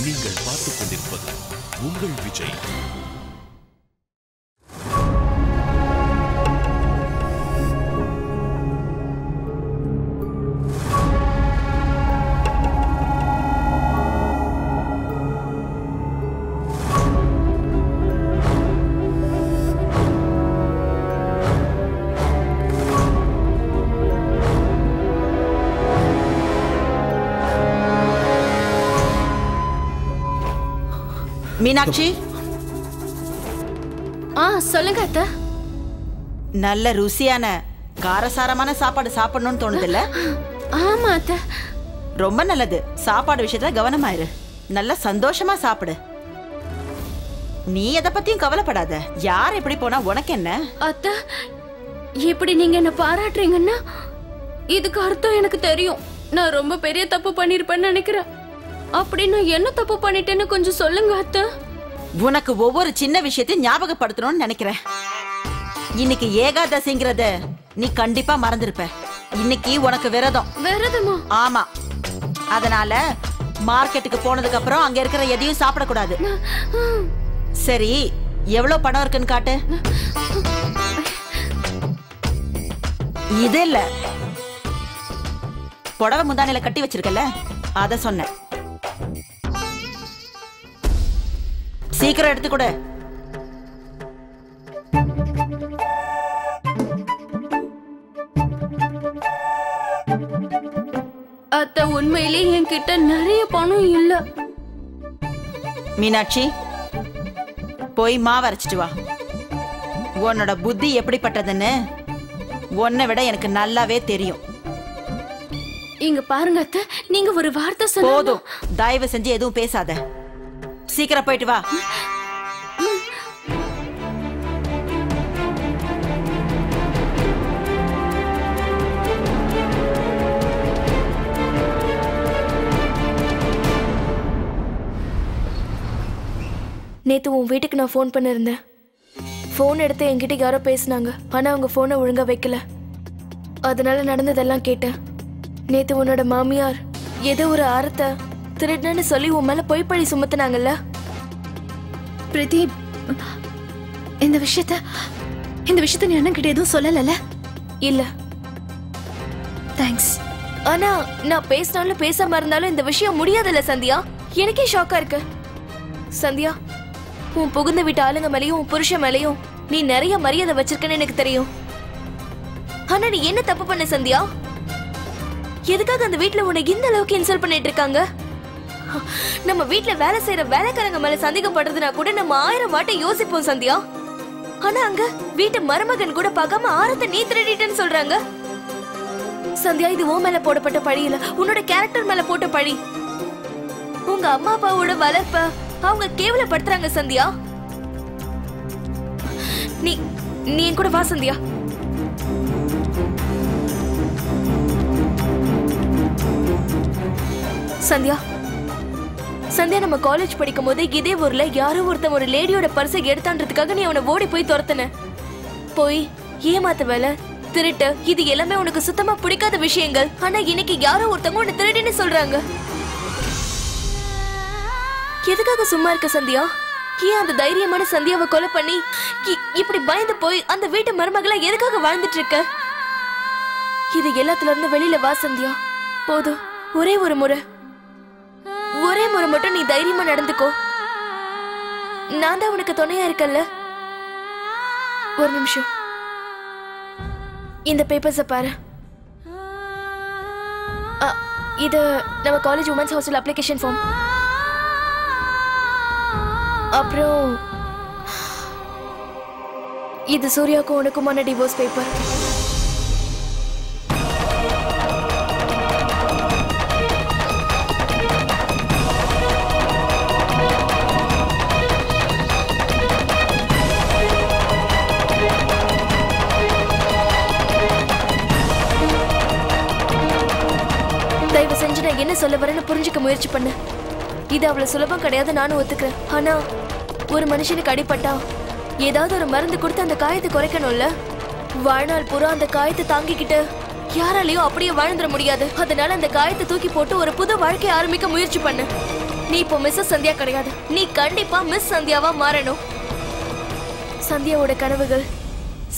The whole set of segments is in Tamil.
நீங்கள் பார்த்துக் கொண்டிருப்பது உங்கள் விஜய். மீனாட்சி, சொல்லுங்க அத்தை. நல்ல ருசியான காரசாரமான சாப்பாடு சாப்பிடணும்னு தோணுதுல்ல? ஆமா அத்தை. ரொம்ப நல்லது. சாப்பாடு விஷயத்துல கவனமாயிரு. நல்ல சந்தோஷமா சாப்பிடு. நீ எதை பத்தியும் கவலைப்படாத. யார் எப்படி போனா உனக்கு என்ன? அத்தை, இப்படி நீங்க என்ன பாராட்டுறீங்கன்னா இதுக்கு அர்த்தம் எனக்கு தெரியும். நான் ரொம்ப பெரிய தப்பு பண்ணிருப்பேன்னு நினைக்கிறேன். அப்படி நான் என்ன தப்பு பண்ணிட்டேன்னு கொஞ்சம் சொல்லுங்க அத்தை. உனக்கு ஒவ்வொரு சின்ன விஷயத்தையும் ஞாபகப்படுத்தணும்னு நினைக்கிறேன். இன்னைக்கு ஏகாதசிங்கிறத நீ கண்டிப்பா மறந்திருப்ப. இன்னைக்கு உனக்கு விரதம். விரதமா? ஆமா. அதனால மார்க்கெட்டுக்கு போனதுக்கு அப்புறம் அங்க இருக்கிற எதையும் சாப்பிடக்கூடாது. சரி, எவ்வளவு பணம் இருக்குன்னு காட்டு. இது இல்ல, புடவை முந்தானையில கட்டி வச்சிருக்கல, அத சொன்ன. சீக்கிரம் எடுத்து கொடு. அத்தை, உண்மையிலே என்கிட்ட நிறைய பணம் இல்ல. மீனாட்சி, போய் மாவு அரைச்சிட்டு வா. உன்னோட புத்தி எப்படிப்பட்டதுன்னு உன்னை விட எனக்கு நல்லாவே தெரியும். இங்க பாருங்க அத்தை, நீங்க ஒரு வார்த்தை சொன்னா போதும். தயவு செஞ்சு எதுவும் பேசாத. சீக்கிரம் போயிட்டு வா. நேத்து உன் வீட்டுக்கு நான் ஃபோன் பண்ணிருந்தேன். ஃபோன் எடுத்து என்கிட்ட யாரோ பேசினாங்க. ஆனா அவங்க ஃபோனை ஒழுங்கா வைக்கல. அதனால நடந்ததெல்லாம் கேட்டேன். நேத்து உன்னோட மாமியார் ஏதோ ஒரு ஆரத்தை திருடன்னு சொல்லி உன் மேல பொய்ப்பழி சுமத்துனாங்கல்ல? பிரதீப், இந்த விஷயத்த நீ அண்ணன் கிட்ட எதுவும் சொல்லல? இல்ல. தேங்க்ஸ். ஆனா நான் பேசினாலும் பேசாம இருந்தாலும் இந்த விஷயம் முடியாதுல்ல சந்தியா? எனக்கே ஷாக்கா இருக்கு. சந்தியா, உன் புகுந்த வீட்டு ஆளுங்க மேலயும் உன் புருஷன் மேலயும் நீ நிறைய மரியாதை வச்சிருக்கன்னு எனக்கு தெரியும். ஆனா நீ என்ன தப்பு பண்ண சந்தியா? எதுக்காக அந்த வீட்டுல உன்னை இந்த அளவுக்கு இன்சல்ட் பண்ணிட்டு இருக்காங்க? நம்ம வீட்டுல வேலை செய்யற வேலைக்காரங்க மேல சந்தேகப்படுறதுனா கூட நம்ம 1000 வாட்டி யோசிப்போம் சந்தியா. ஆனா அங்க வீட்டு மருமகன் கூட பார்க்காம ஆரத்தை நீ திருடிட்டேன்னு சொல்றாங்க. சந்தியா, இது உன் மேல போடப்பட்ட பழி இல்ல, உன்னோட கேரக்டர் மேல போட்ட பழி. உங்க அம்மா அப்பாவோட வளர்ப்ப அவங்க கேவலப்படுத்துறாங்க சந்தியா. நீ என் கூட வா சந்தியா. சந்தியா, நம்ம காலேஜ் படிக்கும் போது இதே ஊர்ல யாரோ ஒருத்தன் ஒரு லேடியோட பர்ஸை எடுத்தான்றதுக்காக நீ அவனை ஓடி போய் துரத்துன. போய் ஏமாத்த வேலை, திருட்டு, இது எல்லாமே உனக்கு சுத்தமா பிடிக்காத விஷயங்கள். ஆனா இன்னைக்கு யாரோ ஒருத்தவங்க உன்னை திருடின்னு சொல்றாங்க. எதுக்காக சும்மா இருக்க சந்தியா? ஏன் அந்த தைரியமான சந்தியாவை கொலை பண்ணி இப்படி பயந்து போய் அந்த வீட்டு மருமகளா எதுக்காக வாழ்ந்துட்டு இருக்க? இது எல்லாத்துல இருந்து வெளியில வா சந்தியா. போதும், ஒரே ஒரு முறை மட்டும் நீ தைரியமா நடந்துக்கோ. நான் தான் உனக்கு துணையா இருக்கல்ல. ஒரு நிமிஷம், இந்த பேப்பர்ஸ பாரு. இது நம்ம college women's hostel application form. அப்புறம் இது சூர்யாவுக்கும் உனக்குமான டிவோர்ஸ் பேப்பர். தயவு செஞ்சு நான் என்ன சொல்ல வரேன்னு புரிஞ்சுக்க முயற்சி பண்ணு. இது அவ்வளவு சுலபம் கிடையாது, நானும் ஒத்துக்கிறேன். ஆனா ஒரு மனுஷனுக்கு அடிபட்டா ஏதாவது ஒரு மருந்து கொடுத்து அந்த காயத்தை குறைக்கணும்ல. வாழ்நாள் பூரா அந்த காயத்தை தாங்கிக்கிட்டு யாராலையும் அப்படியே வாழ்ந்துட முடியாது. அதனால அந்த காயத்தை தூக்கி போட்டு ஒரு புது வாழ்க்கையை ஆரம்பிக்க முயற்சி பண்ணு. நீ இப்போ மிஸ்ஸஸ் சந்தியா கிடையாது. நீ கண்டிப்பா மிஸ் சந்தியாவா மாறணும். சந்தியாவோட கனவுகள்,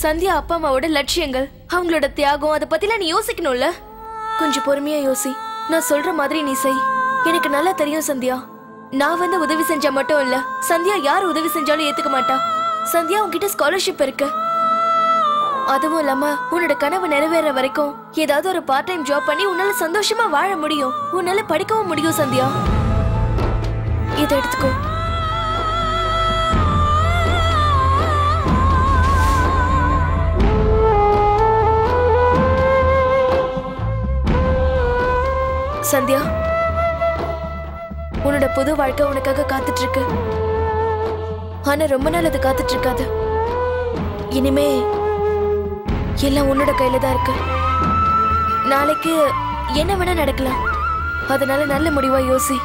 சந்தியா அப்பா அம்மாவோட லட்சியங்கள், அவங்களோட தியாகம், அதை பத்திலாம் நீ யோசிக்கணும்ல. கொஞ்சம் பொறுமையா யோசி. நான் சொல்ற மாதிரி நீ செய். எனக்கு நல்லா தெரியும் சந்தியா, நான் வந்து உதவி செஞ்சா மட்டும் இல்ல, சந்தியா யார் உதவி செஞ்சாலும் ஏத்துக்க மாட்டா. சந்தியா உன்கிட்ட ஸ்காலர்ஷிப் இருக்கு. அதுவும் இல்லாம உன்னோட கனவு நிறைவேற வரைக்கும் ஏதாவது ஒரு பார்ட் டைம் ஜாப் பண்ணி உன்னால சந்தோஷமா வாழ முடியும். உன்னால படிக்கவும் முடியும் சந்தியா. இதை எடுத்துக்கோ. சந்தியா, உன்னோட புது வாழ்க்கை உனக்காக காத்துட்டு இருக்கு. ஆனா ரொம்ப நாள் அது காத்துட்டு இருக்காது. இனிமே எல்லாம் உன்னோட கையில தான் இருக்கு. நாளைக்கு என்ன வேணா நடக்கலாம். அதனால நல்ல முடிவா யோசி.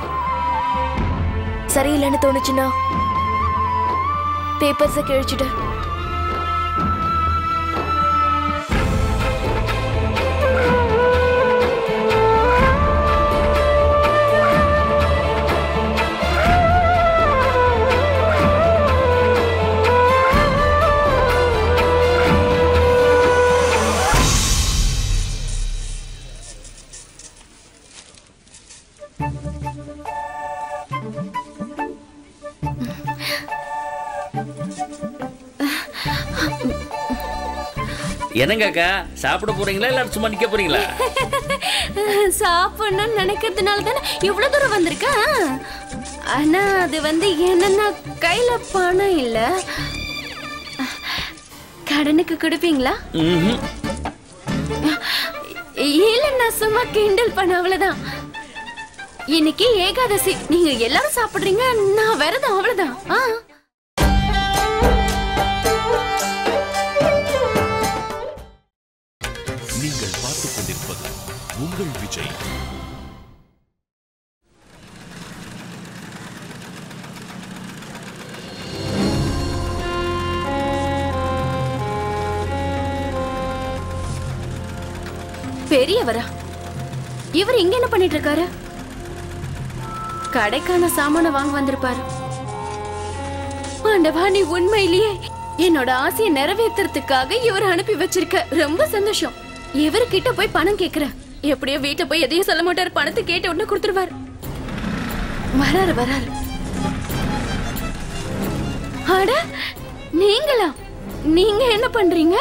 சரியில்லைன்னு தோணுச்சுன்னா பேப்பர்ஸை கிழிச்சிட்டு. என்னங்கக்கா, சாப்பிட போறீங்களா இல்ல சும்மா நிக்க போறீங்களா? சாப்பிடணும்னு நினைக்கிறதுனால தானே இவ்வளவு தூரம் வந்திருக்கேன். ஆனா அது வந்து என்னன்னா கையில பணம் இல்ல. கடனுக்கு கொடுப்பீங்களா? இல்ல, நான் சும்மா கிண்டல் பண்ண, அவ்வளவுதான். இன்னைக்கு ஏகாதசி, நீங்க எல்லாரும் சாப்பிடுறீங்க, நான் விரதம், அவ்வளவுதான். நீங்கள் பார்த்துக் கொண்டிருப்பது உங்கள் விஜய். பெரியவரா? இவர் இங்க என்ன பண்ணிட்டு இருக்காரு? கடைக்கான சாமான வாங்க வந்திருப்பாரு. ஆண்டவா, நீ உண்மையிலேயே என்னோட ஆசையை நிறைவேற்றுறதுக்காக இவர் அனுப்பி வச்சிருக்க. ரொம்ப சந்தோஷம். இவர்கிட்ட போய் பணம் கேக்குற. எப்படியோ வீட்டுல போய் எதையும் சொல்ல மாட்டாரு. பணத்தை கேட்ட உடனே கொடுத்துருவாரு. வராரு வராரு. அட, நீங்களா? நீங்க என்ன பண்றீங்க?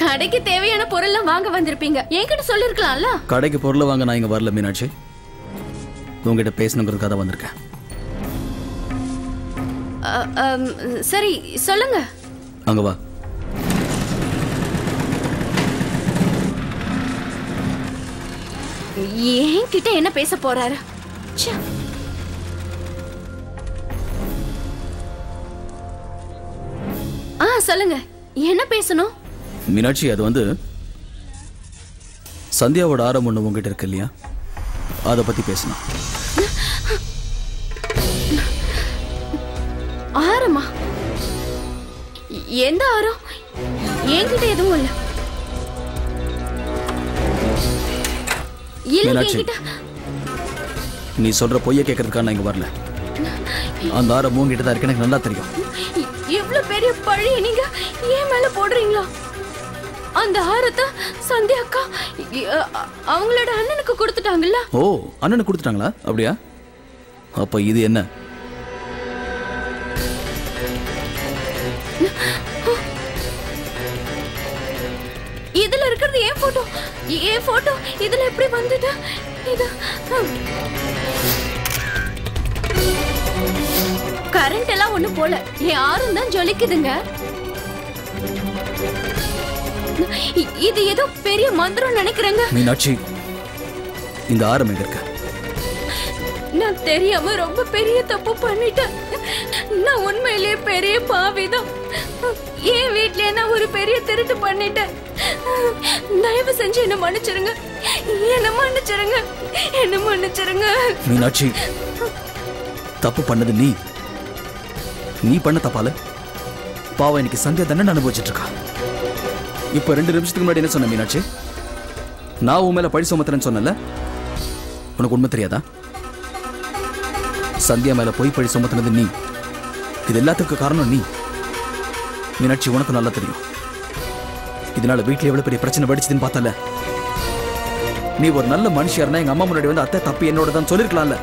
கடைக்கு தேவையான பொருள்லாம் வாங்க வந்திருப்பீங்க. என்கிட்ட சொல்லிருக்கலாம்ல. கடைக்கு பொருளை வாங்க நான் இங்க வரல மீனாட்சி. உங்ககிட்ட பேசணுங்கிறதுக்காக தான் வந்திருக்கேன். சரி, சொல்லுங்க. அங்க வா. என்கிட்ட என்ன பேச போறாரு? சொல்லுங்க, என்ன பேசணும்? மீனாட்சி, அது வந்து சந்தியாவோட ஆரம் ஒண்ணு உங்ககிட்ட இருக்கு இல்லையா, அதை பத்தி பேசணும். ஆரமா? எந்த ஆரம்? என்கிட்ட எதுவும் இல்ல. மீனாட்சி, நீ சொல்ற பொய்ய கேட்கறதுக்காக நான் இங்க வரல. அந்த ஆரம் உங்ககிட்ட தான் இருக்கு, எனக்கு நல்லா தெரியும். இவ்வளவு பெரிய பழி நீங்க ஏன் மேல போடுறீங்களா? அந்த ஆரத்தை சந்தியா அக்கா அவங்களோட அண்ணனுக்கு கொடுத்துட்டாங்கல்ல. ஓ, அண்ணனுக்கு கொடுத்துட்டாங்களா? அப்படியா? அப்ப இது என்ன? இதுல இருக்கிறது ஏன் போட்டோ. ஏன் போட்டோ இதுல எப்படி வந்தது? இது கரண்ட் எல்லாம் ஒண்ணு போல, யாரும் தான் ஜொலிக்குதுங்க. இது ஏதோ பெரிய மந்திரம் நினைக்கிறேங்க. மீனாட்சி, இந்த ஆரம் எங்க இருக்க? நான் தெரியாம ரொம்ப பெரிய தப்பு பண்ணிட்டேன். நான் உண்மையிலேயே பெரிய பாவிதான். என் வீட்லயே நான் ஒரு பெரிய திருட்டு பண்ணிட்டேன். தயவு செஞ்சு என்ன மன்னிச்சிருங்க. என்ன மன்னிச்சிருங்க. என்ன மன்னிச்சிருங்க. மீனாட்சி, தப்பு பண்ணது நீ. நீ பண்ண தப்பால பாவம் இன்னைக்கு சந்தியா தண்டனை அனுபவிச்சுட்டு இருக்கா. இப்ப 2 நிமிஷத்துக்கு முன்னாடி என்ன சொன்ன மீனாட்சி? நான் உன் மேல பழி சுமத்துறேன்னு சொன்னல. உனக்கு உண்மை தெரியாதா? சந்தியா மேல பொய் பழி சுமத்துனது நீ. இது எல்லாத்துக்கும் காரணம் நீ. மீனாட்சி, உனக்கு நல்லா தெரியும் இதனால வீட்டுல எவ்வளவு பெரிய பிரச்சனை வெடிச்சதுன்னு பார்த்தல. நீ ஒரு நல்ல மனுஷியா இருந்தா எங்க அம்மா முன்னாடி வந்து அத்தை தப்பு என்னோட தான் சொல்லிருக்கலாம்ல.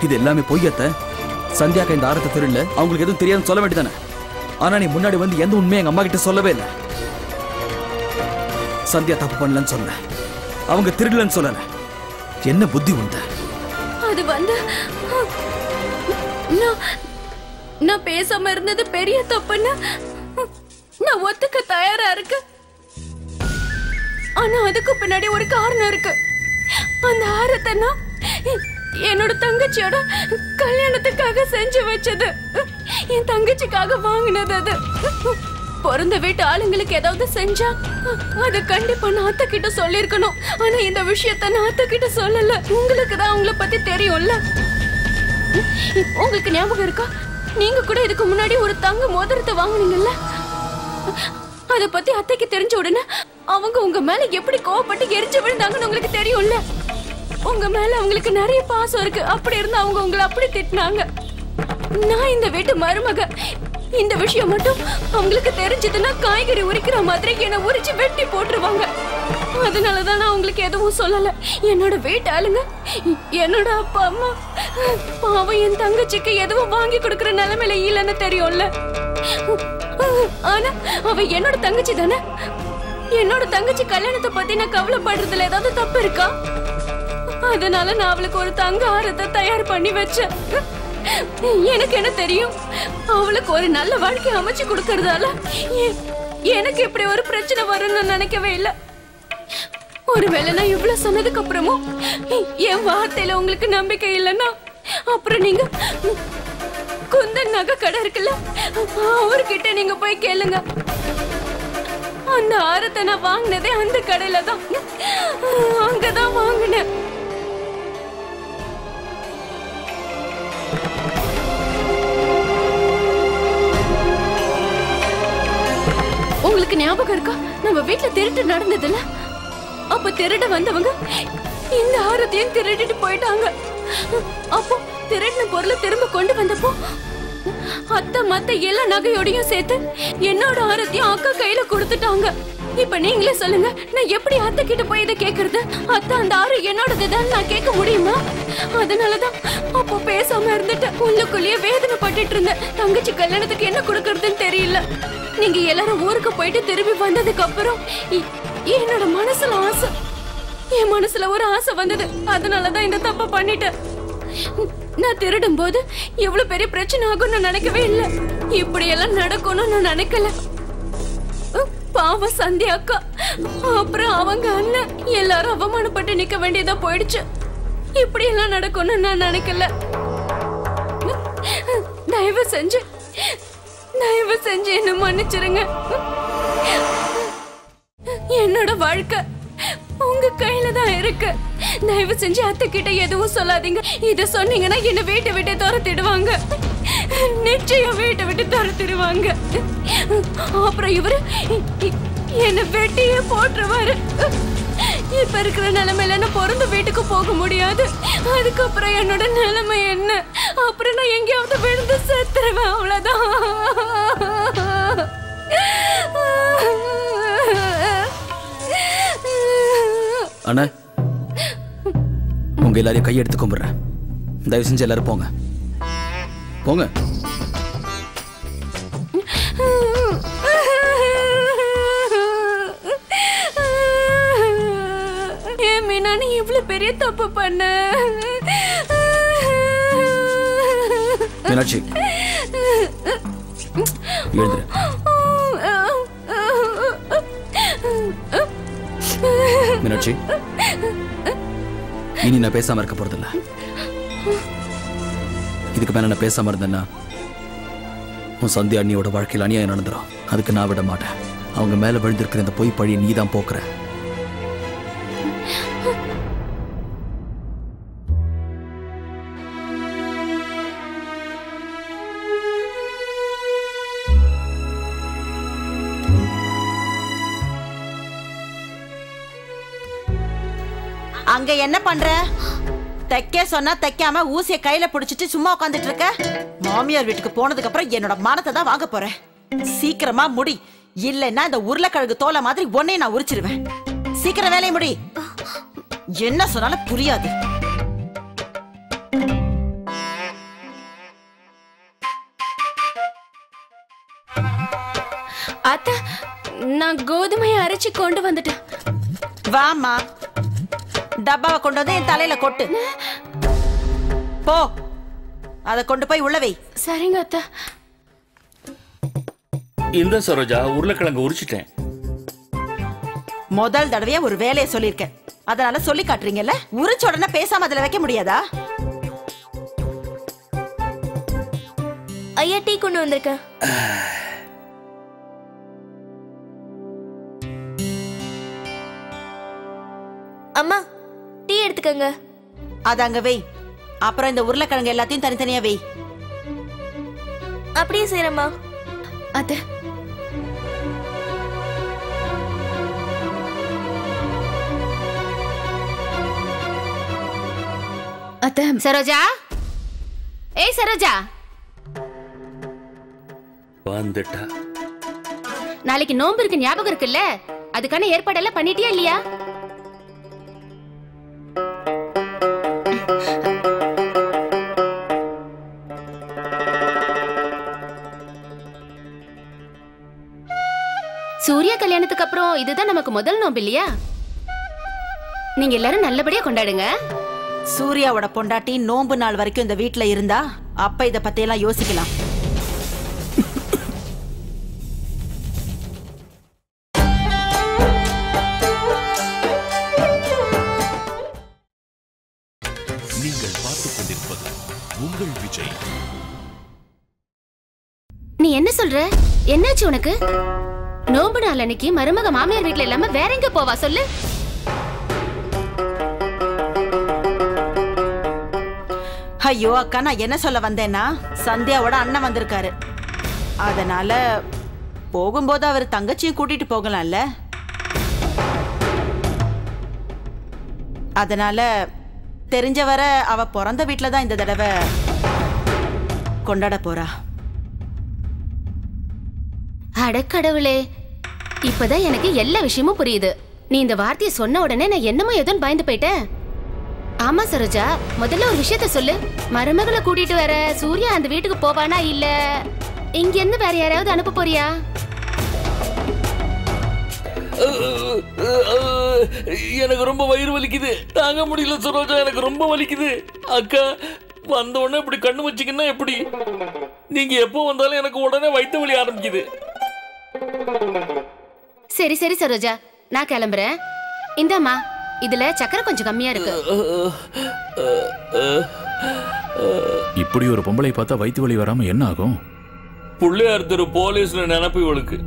இது எல்லாமே பொய்யத்த. சந்தியாக்கா இந்த ஆரத்தை தெரியல, அவங்களுக்கு எதுவும் தெரியாதுன்னு சொல்ல வேண்டியதானே. ஆனா நீ முன்னாடி வந்து எந்த உண்மையை எங்க அம்மா கிட்ட சொல்லவே இல்லை. சந்தியா தப்பு பண்ணலன்னு சொல்ல, அவங்க திருடலன்னு சொல்லல. என்ன புத்தி உண்டு? அது வந்து நான் பேசாம இருந்தது பெரிய தப்புன்னு நான் ஒத்துக்க தயாரா இருக்கு. ஆனா அதுக்கு பின்னாடி ஒரு காரணம் இருக்கு. அந்த ஆரத்தை நான் என்னோட தங்கச்சியோட கல்யாணத்துக்காக செஞ்சு வச்சது. என் தங்கச்சிக்காக வாங்கினது அது. பிறந்த வீட்டு ஆளுங்களுக்கு ஏதாவது செஞ்சா அது கண்டிப்பா நான் அத்தை கிட்ட சொல்லிருக்கணும். ஆனா இந்த விஷயத்த நான் அத்தை கிட்ட சொல்லல. உங்களுக்கு தான் அவங்கள பத்தி தெரியும்ல. உங்களுக்கு ஞாபகம் இருக்கா, நீங்க கூட இதுக்கு முன்னாடி ஒரு தங்க மோதிரத்தை வாங்குனீங்கல்ல? அத பத்தி அத்தைக்கு தெரிஞ்ச உடனே அவங்க உங்க மேல எப்படி கோவப்பட்டு எரிஞ்சு விழுந்தாங்கன்னு உங்களுக்கு தெரியும்ல. உங்க மேல அவங்களுக்கு நிறைய பாசம் இருக்கு. அப்படி இருந்தா அவங்க உங்களை அப்படி திட்டினாங்க. நான் இந்த வீட்டு மருமக. இந்த விஷயம் மட்டும் அவங்களுக்கு தெரிஞ்சதுன்னா காய்கறி உரிக்கிற மாதிரி என்ன உரிச்சு வெட்டி போட்டுருவாங்க. அதனாலதான் நான் உங்களுக்கு எதுவும் சொல்லல. என்னோட வீட்டு ஆளுங்க, என்னோட அப்பா அம்மா பாவம் என் தங்கச்சிக்கு எதுவும் வாங்கி கொடுக்கற நிலைமையில இல்லைன்னு தெரியும்ல. ஆனா அவ என்னோட தங்கச்சி தானே. என்னோட தங்கச்சி கல்யாணத்தை பத்தி நான் கவலைப்படுறதுல ஏதாவது தப்பு இருக்கா? அதனால நான் அவளுக்கு ஒரு தங்க ஆரத்தை தயார் பண்ணி வச்சேன். எனக்கு என்ன தெரியும், அவளுக்கு ஒரு நல்ல வாழ்க்கை அமைச்சு கொடுக்கறதால எனக்கு இப்படி ஒரு பிரச்சனை வரும்னு நினைக்கவே இல்லை. ஒருவேளை நான் இவ்வளவு சொன்னதுக்கு அப்புறமும் என் வார்த்தையில உங்களுக்கு நம்பிக்கை இல்லைன்னா அப்புறம் நீங்க குந்தன் நகை கடை இருக்குல்ல, அவர்கிட்ட நீங்க போய் கேளுங்க. அந்த ஆரத்தை நான் வாங்கினதே அந்த கடையில தான். அங்கதான் வாங்கினேன். உங்களுக்கு ஞாபகம் இருக்கா, நம்ம வீட்டுல திருட்டு நடந்ததுல? அப்ப திருட வந்தவங்க இந்த ஆரத்தையும் திருடிட்டு போயிட்டாங்க. அப்போ திருடின பொருளை திரும்ப கொண்டு வந்தப்போ அத்தை மத்த எல்லா நகையோடையும் சேர்த்து என்னோட ஆரத்தையும் அக்கா கையில கொடுத்துட்டாங்க. இப்ப நீங்களே சொல்லுங்க, நான் எப்படி அத்தை கிட்ட போய் இதை கேக்குறது? அத்தை அந்த ஆறு என்னோடதுதான் நான் கேட்க முடியுமா? அதனாலதான் அப்போ பேசாம இருந்துட்டு உள்ளுக்குள்ளேயே வேதனை பட்டுட்டு இருந்தேன். தங்கச்சி கல்யாணத்துக்கு என்ன கொடுக்கறதுன்னு தெரியல. நீங்க எல்லாரும் ஊருக்கு போயிட்டு திரும்பி வந்ததுக்கு அப்புறம் என்னோட மனசுல ஆசை, என் மனசுல ஒரு ஆசை வந்தது. அதனாலதான் இந்த தப்ப பண்ணிட்டேன். நான் திருடும் போது எவ்வளவு பெரிய பிரச்சனை ஆகும்னு நினைக்கவே இல்லை. இப்படி எல்லாம் நடக்கும்னு நான் நினைக்கல. பாவம் சந்தியா அக்கா, அப்புறம் அவங்க அண்ணன் எல்லாரும் அவமானப்பட்டு நிக்க வேண்டியதா போயிடுச்சு. இப்படி எல்லாம் நடக்கும்னு நான் நினைக்கல. தயவு செஞ்சு என்ன மன்னிச்சிருங்க. என்னோட வாழ்க்கை உங்க கையில தான் இருக்கு. தயவு செஞ்சு அத்தை கிட்ட எதுவும் சொல்லாதீங்க. இத சொன்னீங்கன்னா என்ன வீட்டை விட்டு துரத்திடுவாங்க. நிச்சயம் வீட்டை விட்டு துரத்திடுவாங்க. அப்புறம் இவரு என்ன வெட்டியே போட்டுருவாரு. இப்ப இருக்கிற நிலைமையில நான் பிறந்த வீட்டுக்கு போக முடியாது. அதுக்கப்புறம் என்னோட நிலைமை என்ன? அப்புறம் நான் எங்கேயாவது விழுந்து செத்துருவேன். அவ்வளவுதான். அண்ணா, உங்க எல்லாரையும் கையெடுத்து கும்பிடுறேன். தயவு செஞ்சு எல்லாரும் போங்க போங்க. மீனா, நீ இவ்வளவு பெரிய தப்பு பண்ண. மீனாட்சி, எழுந்துரு. மீனாட்சி, இனி நான் பேசாம இருக்க போறதில்ல. இதுக்கு மேல நான் பேசாம இருந்தேன்னா உன் சந்தியா அண்ணியோட வாழ்க்கையில் அநியாயம் நடந்துடும். அதுக்கு நான் விட மாட்டேன். அவங்க மேல விழுந்திருக்கிற இந்த பொய் பழியை நீ தான் போக்குற. அங்க என்ன பண்ற? தைக்க சொன்னா தைக்காம ஊசிய கையில புடிச்சிட்டு சும்மா உட்காந்துட்டு இருக்க. மாமியார் வீட்டுக்கு போனதுக்கு அப்புறம் என்னோட மானத்தை தான் வாங்க போறேன். சீக்கிரமா முடி, இல்லைன்னா இந்த உருளைக்கிழங்கு தோலை மாதிரி ஒன்னே நான் உரிச்சிருவேன். சீக்கிரம் வேலையை முடி. என்ன சொன்னாலும் புரியாது. அத்தை, நான் கோதுமையை அரைச்சு கொண்டு வந்துட்டேன். வாமா, டப்பாவை கொண்டு வந்து என் தலையில கொட்டு. போ, அத கொண்டு போய் உள்ள வை. சரிங்க அத்தை. இந்த சரோஜா, உருளைக்கிழங்கு உரிச்சிட்டேன். முதல் தடவையா ஒரு வேலையை சொல்லிருக்கேன், அதனால சொல்லி காட்டுறீங்கல்ல. உரிச்ச உடனே பேசாம அதுல வைக்க முடியாதா? ஐயா, டீ கொண்டு வந்திருக்கேன். அம்மா, டீ எடுத்துக்கங்க. அது அங்க வை. அப்புறம் இந்த உருளைக்கிழங்கு எல்லாத்தையும் தனித்தனியா வை. அப்படியே செய்யறேம்மா. அத்தை, அத்தை. சரோஜா, ஏய் சரோஜா, வந்துட்டா. நாளைக்கு நோன்பு இருக்கு, ஞாபகம் இருக்குல்ல? அதுக்கான ஏற்பாடெல்லாம் பண்ணிட்டியா இல்லையா? சூர்யா கல்யாணத்துக்கு அப்புறம் இதுதான் நமக்கு முதல் நோன்பு இல்லையா? நீங்க எல்லாரும் நல்லபடியா கொண்டாடுங்க. சூர்யாவோட பொண்டாட்டி நோன்பு நாள் வரைக்கும் இந்த வீட்டுல இருந்தா அப்ப இத பத்தி எல்லாம் யோசிக்கலாம். நீங்கள் பார்த்துக் கொண்டிருப்பது உங்கள் விஜய். நீ என்ன சொல்ற? என்னாச்சு உனக்கு? நோன்பு நாள் அன்னைக்கு மருமக மாமியார் வீட்டுல இல்லாம வேற எங்க போவா சொல்லு? ஐயோ அக்கா, நான் என்ன சொல்ல வந்தேன்னா, சந்தியாவோட அண்ணன் வந்திருக்காரு. அதனால போகும்போது அவர் தங்கச்சியும் கூட்டிட்டு போகலாம்ல. அதனால தெரிஞ்சவர அவ பிறந்த வீட்டுல தான் இந்த தடவை கொண்டாட போறா. அடக்கடவுளே, இப்பதான் எனக்கு எல்லா விஷயமும் புரியுது. நீ இந்த வார்த்தையை சொன்ன உடனே நான் என்னமோ எதுவும் பயந்து போயிட்டேன். ஆமா சரோஜா, முதல்ல ஒரு விஷயத்த சொல்லு. மருமகளை கூட்டிட்டு வர சூர்யா அந்த வீட்டுக்கு போவானா, இல்ல இங்க இருந்து வேற யாராவது அனுப்ப போறியா? எனக்கு ரொம்ப வயிறு வலிக்குது, தாங்க முடியல சரோஜா, எனக்கு ரொம்ப வலிக்குது. அக்கா, வந்த உடனே இப்படி கண்ணு வச்சிங்கன்னா எப்படி? நீங்க எப்போ வந்தாலும் எனக்கு உடனே வயிற்று வலி ஆரம்பிக்குது. சரி சரி சரோஜா, நான் கிளம்புறேன். இந்தாம்மா, இதுல சக்கரை கொஞ்சம் கம்மியா இருக்கு. இப்படி ஒரு பொம்பளை பார்த்தா வயிற்று வலி வராம என்ன ஆகும்? புள்ளையார் தெரு போலீஸ்ல நினைப்பு இவளுக்கு.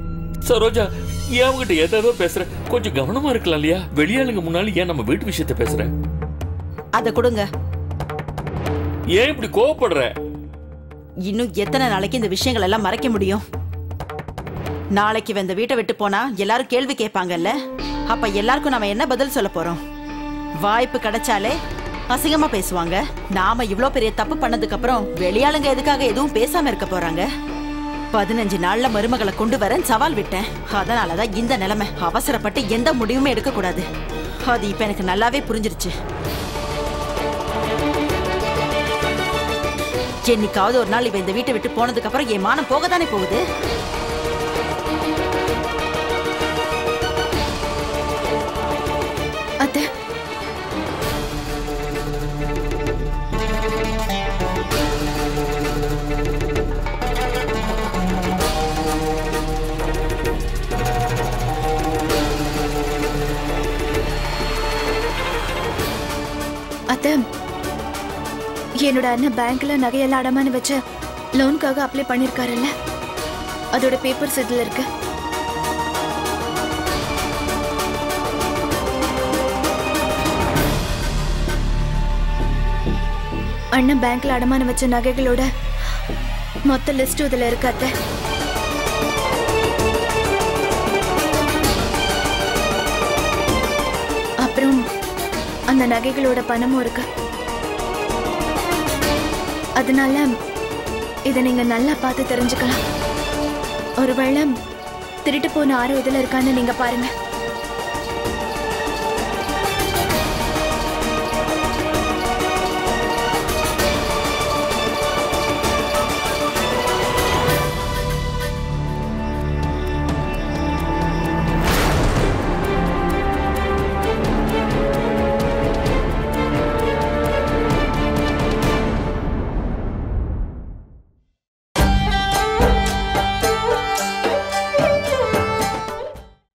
சரோஜா, ஏன் அவங்ககிட்ட ஏதாவது பேசுற? கொஞ்சம் கவனமா இருக்கலாம் இல்லையா? வெளியாளுங்க முன்னாடி ஏன் நம்ம வீட்டு விஷயத்த பேசுற? அத கொடுங்க. ஏன் இப்படி கோவப்படுற? இன்னும் எத்தனை நாளைக்கு இந்த விஷயங்கள் எல்லாம் மறைக்க முடியும்? நாளைக்கு இந்த வீட்டை விட்டு போனா எல்லாரும் கேள்வி கேட்பாங்கல்ல. அப்ப எல்லாருக்கும் நாம என்ன பதில் சொல்ல போறோம்? வாய்ப்பு கிடைச்சாலே அசிங்கமா பேசுவாங்க. நாம இவ்ளோ பெரிய தப்பு பண்ணதுக்கு அப்புறம் வெளியாளுங்க எதுக்காக எதுவும் பேசாம இருக்க போறாங்க? 15 நாள்ல மருமகளை கொண்டு வரேன் சவால் விட்டேன். அதனாலதான் இந்த நிலைமை. அவசரப்பட்டு எந்த முடிவுமே எடுக்க கூடாது. அது இப்ப எனக்கு நல்லாவே புரிஞ்சிருச்சு. என்னைக்காவது ஒரு நாள் இவ இந்த வீட்டை விட்டு போனதுக்கு அப்புறம் என் மானம் போகத்தானே போகுது. அத்தை, அத்தை, என்னோட அண்ணன் பேங்க்ல நகையெல்லாம் அடமானம் வச்சு லோனுக்காக அப்ளை பண்ணிருக்காருல்ல, அதோட பேப்பர்ஸ் இதுல இருக்கு. அண்ணன் பேங்க்ல அடமானம் வச்ச நகைகளோட மொத்த லிஸ்ட் இதுல இருக்கு அத்தை. அப்புறம் அந்த நகைகளோட பணமும் இருக்கு. அதனால இதை நீங்க நல்லா பார்த்து தெரிஞ்சுக்கலாம். ஒருவேளை திருட்டு போன ஆரோ இதுல இருக்கான்னு நீங்க பாருங்க.